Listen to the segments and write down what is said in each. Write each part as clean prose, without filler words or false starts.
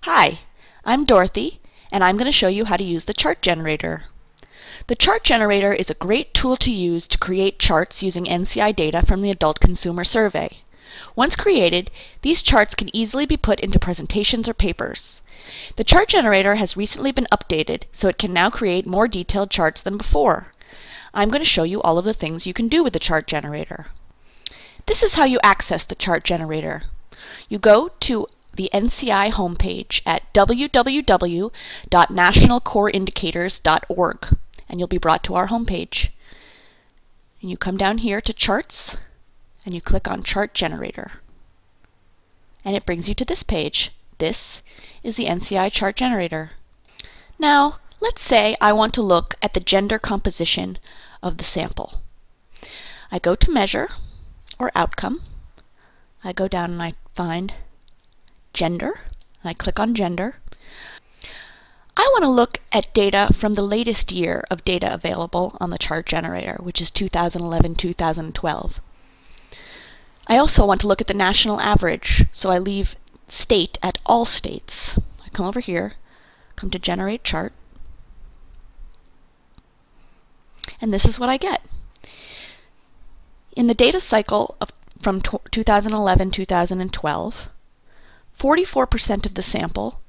Hi, I'm Dorothy, and I'm going to show you how to use the chart generator. The chart generator is a great tool to use to create charts using NCI data from the Adult Consumer Survey. Once created, these charts can easily be put into presentations or papers. The chart generator has recently been updated, so it can now create more detailed charts than before. I'm going to show you all of the things you can do with the chart generator. This is how you access the chart generator. You go to the NCI homepage at www.nationalcoreindicators.org, and you'll be brought to our homepage. And you come down here to Charts, and you click on Chart Generator. And it brings you to this page. This is the NCI Chart Generator. Now, let's say I want to look at the gender composition of the sample. I go to Measure, or Outcome. I go down and I find Gender, and I click on Gender. I want to look at data from the latest year of data available on the chart generator, which is 2011-2012. I also want to look at the national average, so I leave state at all states. I come over here, come to Generate Chart, and this is what I get. In the data cycle from 2011-2012, 44% of the sample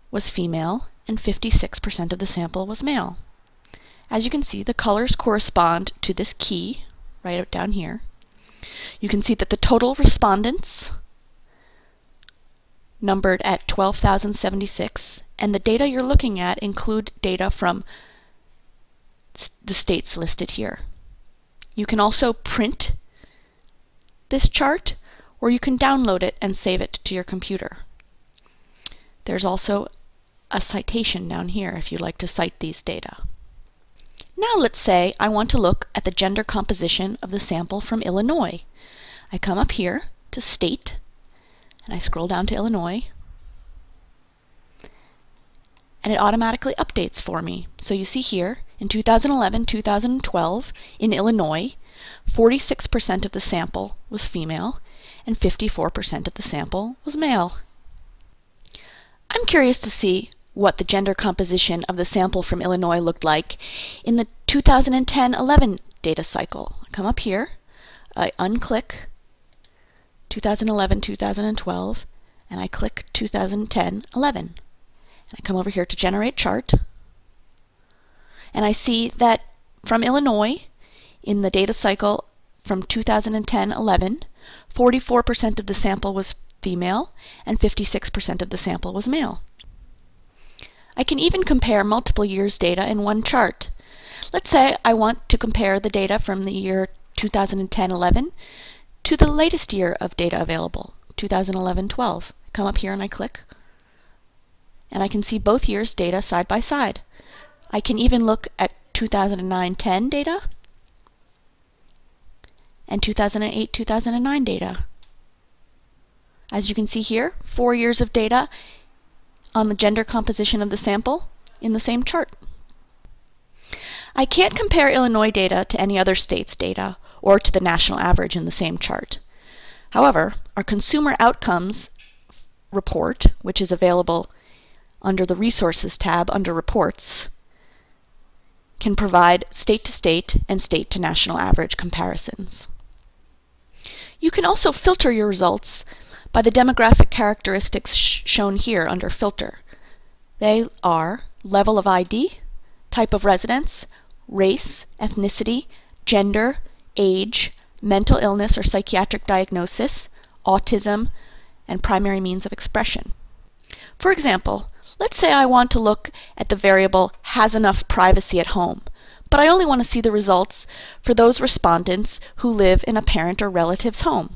was female and 56% of the sample was male. As you can see, the colors correspond to this key right down here. You can see that the total respondents numbered at 12,076, and the data you're looking at include data from the states listed here. You can also print this chart, or you can download it and save it to your computer. There's also a citation down here if you'd like to cite these data. Now let's say I want to look at the gender composition of the sample from Illinois. I come up here to State, and I scroll down to Illinois, and it automatically updates for me. So you see here, in 2011-2012, in Illinois, 46% of the sample was female, and 54% of the sample was male. I'm curious to see what the gender composition of the sample from Illinois looked like in the 2010-11 data cycle. I come up here, I unclick 2011-2012, and I click 2010-11. And I come over here to Generate Chart, and I see that from Illinois, in the data cycle from 2010-11, 44% of the sample was female and 56% of the sample was male. I can even compare multiple years' data in one chart. Let's say I want to compare the data from the year 2010-11 to the latest year of data available, 2011-12. I come up here and I click, and I can see both years' data side by side. I can even look at 2009-10 data and 2008-2009 data. As you can see here, 4 years of data on the gender composition of the sample in the same chart. I can't compare Illinois data to any other state's data or to the national average in the same chart. However, our Consumer Outcomes report, which is available under the Resources tab under Reports, can provide state-to-state and state-to-national average comparisons. You can also filter your results by the demographic characteristics shown here under Filter. They are level of ID, type of residence, race, ethnicity, gender, age, mental illness or psychiatric diagnosis, autism, and primary means of expression. For example, let's say I want to look at the variable has enough privacy at home, but I only want to see the results for those respondents who live in a parent or relative's home.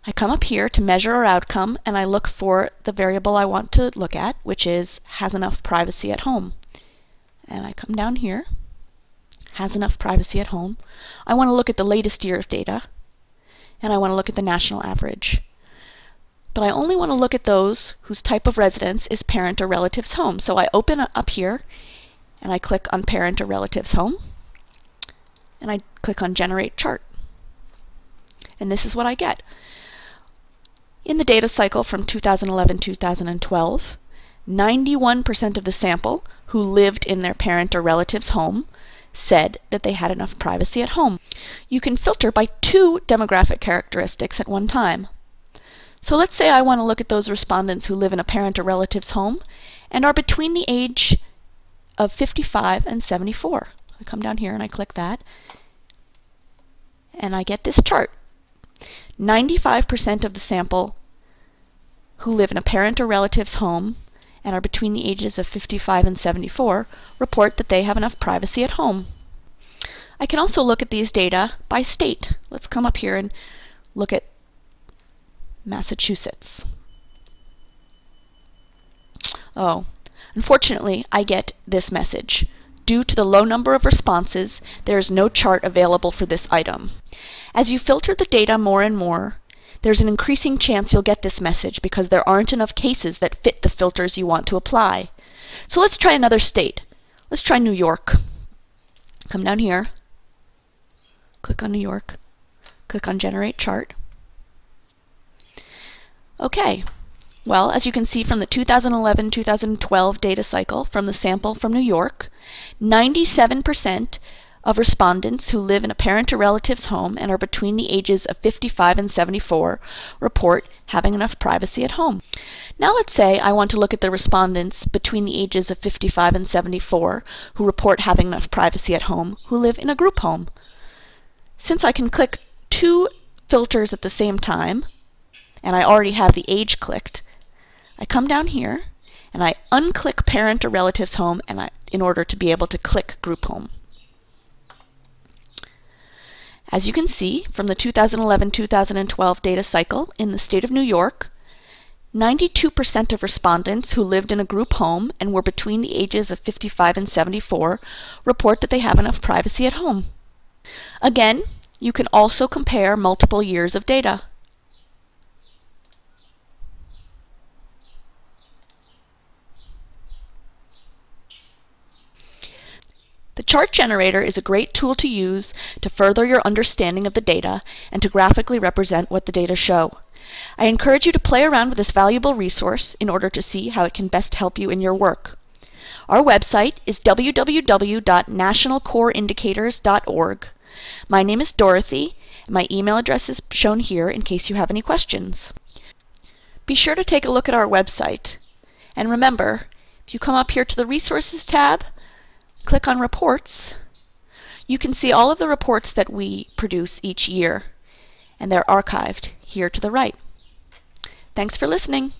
I come up here to Measure or Outcome, and I look for the variable I want to look at, which is has enough privacy at home. And I come down here, has enough privacy at home. I want to look at the latest year of data, and I want to look at the national average. But I only want to look at those whose type of residence is parent or relative's home. So I open up here, and I click on Parent or Relative's Home, and I click on Generate Chart. And this is what I get. In the data cycle from 2011-2012, 91% of the sample who lived in their parent or relative's home said that they had enough privacy at home. You can filter by 2 demographic characteristics at one time. So let's say I want to look at those respondents who live in a parent or relative's home and are between the age of 55 and 74. I come down here and I click that, and I get this chart. 95% of the sample who live in a parent or relative's home and are between the ages of 55 and 74 report that they have enough privacy at home. I can also look at these data by state. Let's come up here and look at Massachusetts. Oh, unfortunately, I get this message. Due to the low number of responses, there is no chart available for this item. As you filter the data more and more, there's an increasing chance you'll get this message because there aren't enough cases that fit the filters you want to apply. So let's try another state. Let's try New York. Come down here, click on New York, click on Generate Chart. Okay, well, as you can see from the 2011-2012 data cycle from the sample from New York, 97% of respondents who live in a parent or relative's home and are between the ages of 55 and 74 report having enough privacy at home. Now let's say I want to look at the respondents between the ages of 55 and 74 who report having enough privacy at home who live in a group home. Since I can click 2 filters at the same time, and I already have the age clicked, I come down here and I unclick parent or relative's home in order to be able to click group home. As you can see from the 2011-2012 data cycle in the state of New York, 92% of respondents who lived in a group home and were between the ages of 55 and 74 report that they have enough privacy at home. Again, you can also compare multiple years of data. The chart generator is a great tool to use to further your understanding of the data and to graphically represent what the data show. I encourage you to play around with this valuable resource in order to see how it can best help you in your work. Our website is www.nationalcoreindicators.org. My name is Dorothy, and my email address is shown here in case you have any questions. Be sure to take a look at our website. And remember, if you come up here to the Resources tab, click on Reports, you can see all of the reports that we produce each year, and they're archived here to the right. Thanks for listening.